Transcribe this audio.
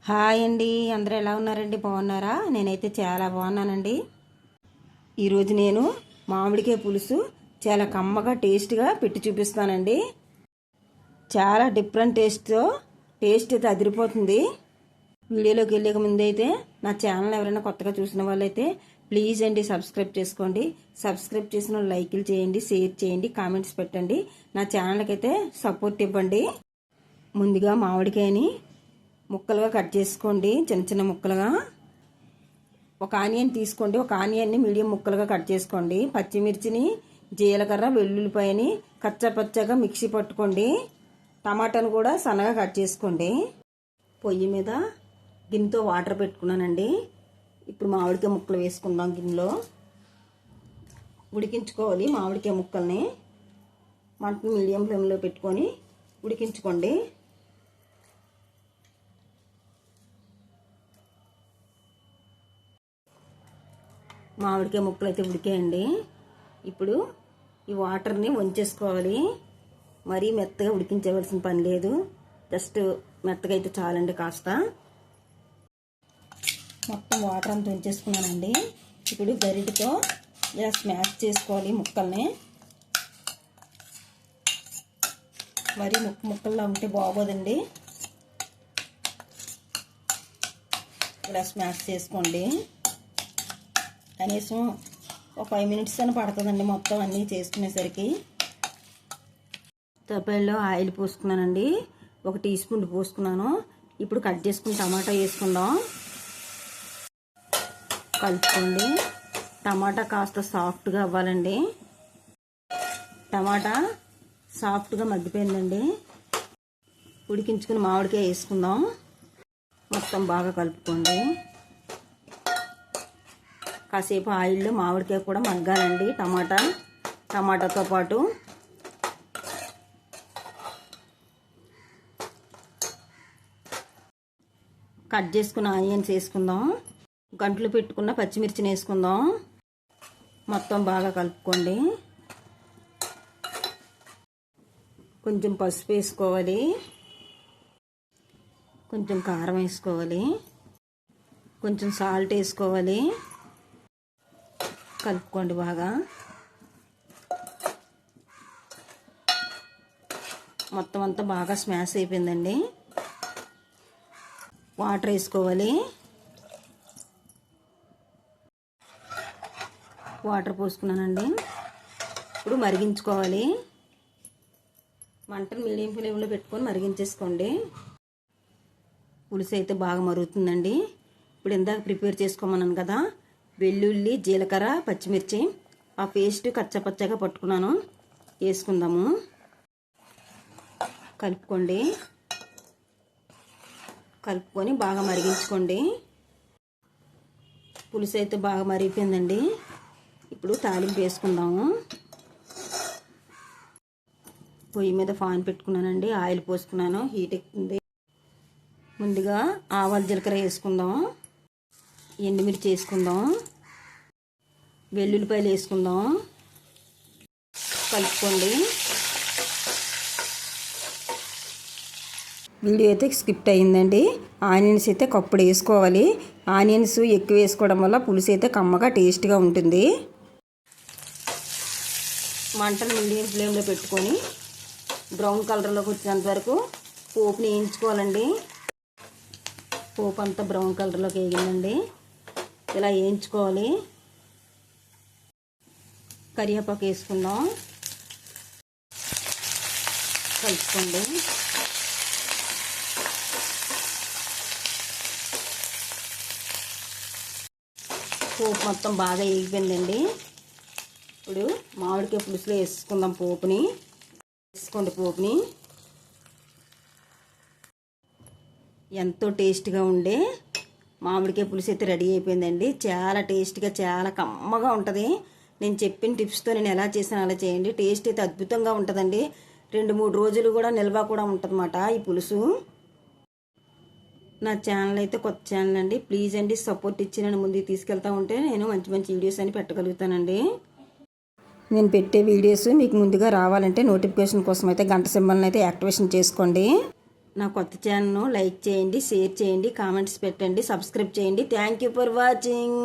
Hi అండి, అందరూ ఎలా ఉన్నారండి? బాగున్నారా? నేనైతే చాలా బాగున్నానండి. ఈరోజు నేను మామిడికాయ పులుసు చాలా కమ్మగా టేస్ట్గా పెట్టి చూపిస్తానండి. చాలా డిఫరెంట్ టేస్ట్ అయితే అదిరిపోతుంది. వీడియోలోకి వెళ్ళే ముందు అయితే నా ఛానల్ ఎవరైనా కొత్తగా చూసిన వాళ్ళైతే ప్లీజ్ అండి సబ్స్క్రైబ్ చేసుకోండి. సబ్స్క్రైబ్ చేసిన లైక్లు చేయండి, షేర్ చేయండి, కామెంట్స్ పెట్టండి. నా ఛానల్కి అయితే సపోర్ట్ ఇవ్వండి. ముందుగా మామిడికాయని ముక్కలుగా కట్ చేసుకోండి, చిన్న చిన్న ముక్కలుగా. ఒక ఆనియన్ తీసుకోండి, ఒక ఆనియన్ని మీడియం ముక్కలుగా కట్ చేసుకోండి. పచ్చిమిర్చిని, జీలకర్ర, వెల్లుల్లిపాయని కచ్చపచ్చగా మిక్సీ పట్టుకోండి. టమాటాను కూడా సన్నగా కట్ చేసుకోండి. పొయ్యి మీద గిన్నెతో వాటర్ పెట్టుకున్నానండి. ఇప్పుడు మామిడికాయ ముక్కలు వేసుకుందాం. గిన్నెలో ఉడికించుకోవాలి. మామిడికాయ ముక్కల్ని మంటని మీడియం ఫ్లేమ్లో పెట్టుకొని ఉడికించుకోండి. మామిడికాయ ముక్కలు అయితే ఉడికాయండి. ఇప్పుడు ఈ వాటర్ని వంచేసుకోవాలి. మరీ మెత్తగా ఉడికించవలసిన పని లేదు, జస్ట్ మెత్తగా అయితే చాలండి. కాస్త మొత్తం వాటర్ అంతా వంచేసుకున్నానండి. ఇప్పుడు గరిటతో ఇలా స్మాష్ చేసుకోవాలి ముక్కల్ని. మరీ ముక్కల్లో ఉంటే బాగోదండి. ఇలా స్మాష్ చేసుకోండి. కనీసం ఒక 5 మినిట్స్ అని పడుతుందండి మొత్తం అన్నీ చేసుకునేసరికి. తప్పల్లో ఆయిల్ పోసుకున్నానండి, 1 టీ స్పూన్ పోసుకున్నాను. ఇప్పుడు కట్ చేసుకుని టమాటా వేసుకుందాం. కలుపుకోండి. టమాటా కాస్త సాఫ్ట్గా అవ్వాలండి. టమాటా సాఫ్ట్గా మగ్గిపోయిందండి. ఉడికించుకుని మామిడికాయ వేసుకుందాం. మొత్తం బాగా కలుపుకోండి. కాసేపు ఆయిల్లో మామిడికాయ కూడా మగ్గాలండి. టమాటాతో పాటు కట్ చేసుకున్న ఆనియన్స్ వేసుకుందాం. గంటలు పెట్టుకున్న పచ్చిమిర్చిని వేసుకుందాం. మొత్తం బాగా కలుపుకోండి. కొంచెం పసుపు వేసుకోవాలి, కొంచెం కారం వేసుకోవాలి, కొంచెం సాల్ట్ వేసుకోవాలి. కలుపుకోండి బాగా. మొత్తం అంతా బాగా స్మాష్ అయిపోయిందండి. వాటర్ వేసుకోవాలి. వాటర్ పోసుకున్నానండి. ఇప్పుడు మరిగించుకోవాలి. మంటను మీడియం ఫ్లేమ్లో పెట్టుకొని మరిగించేసుకోండి. పులుసు అయితే బాగా మరుగుతుందండి. ఇప్పుడు ఇందాక ప్రిపేర్ చేసుకోమన్నాను కదా, వెల్లుల్లి, జీలకర్ర, పచ్చిమిర్చి ఆ పేస్ట్ కచ్చపచ్చగా పట్టుకున్నాను, వేసుకుందాము. కలుపుకొని బాగా మరిగించుకోండి. పులుసు అయితే బాగా మరిగిపోయిందండి. ఇప్పుడు తాలింపు వేసుకుందాము. పొయ్యి మీద పాన్ పెట్టుకున్నానండి, ఆయిల్ పోసుకున్నాను, హీట్ ఎక్కుతుంది. ముందుగా ఆవాలు, జీలకర్ర వేసుకుందాం. ఎండుమిర్చి వేసుకుందాం. వెల్లుల్లిపాయలు వేసుకుందాం. కలుపుకోండి. వీడియో అయితే స్కిప్ అయ్యిందండి. ఆనియన్స్ అయితే కప్పుడు వేసుకోవాలి. ఆనియన్స్ ఎక్కువ వేసుకోవడం వల్ల పులుసు అయితే కమ్మగా టేస్ట్గా ఉంటుంది. మంటను మీడియం ఫ్లేమ్లో పెట్టుకొని బ్రౌన్ కలర్లోకి వచ్చేంత వరకు పోపుని వేయించుకోవాలండి. పోపు అంతా బ్రౌన్ కలర్లోకి వేగిందండి. ఇలా వేయించుకోవాలి. కరివేపాకు వేసుకుందాం. కలుపుకోండి. పోపు మొత్తం బాగా వేగిపోయిందండి. ఇప్పుడు మామిడికాయ పులుసులో వేసుకుందాం. వేసుకోండి పోపుని. ఎంతో టేస్ట్గా ఉండే మామిడికాయ పులుసు అయితే రెడీ అయిపోయిందండి. చాలా టేస్ట్గా, చాలా కమ్మగా ఉంటుంది. నేను చెప్పిన టిప్స్తో నేను ఎలా చేసాను అలా చేయండి. టేస్ట్ అయితే అద్భుతంగా ఉంటుందండి. 2-3 రోజులు కూడా నిల్వ కూడా ఉంటుందన్నమాట ఈ పులుసు. నా ఛానల్ అయితే కొత్త ఛానల్ అండి. ప్లీజ్ అండి సపోర్ట్ ఇచ్చి నన్ను ముందుకు తీసుకెళ్తూ ఉంటే నేను మంచి మంచి వీడియోస్ అని పెట్టగలుగుతానండి. నేను పెట్టే వీడియోస్ మీకు ముందుగా రావాలంటే నోటిఫికేషన్ కోసం అయితే గంట సింబల్ని అయితే యాక్టివేషన్ చేసుకోండి. నా కొత్త ఛానల్ను లైక్ చేయండి, షేర్ చేయండి, కామెంట్స్ పెట్టండి, సబ్స్క్రైబ్ చేయండి. Thank you for watching.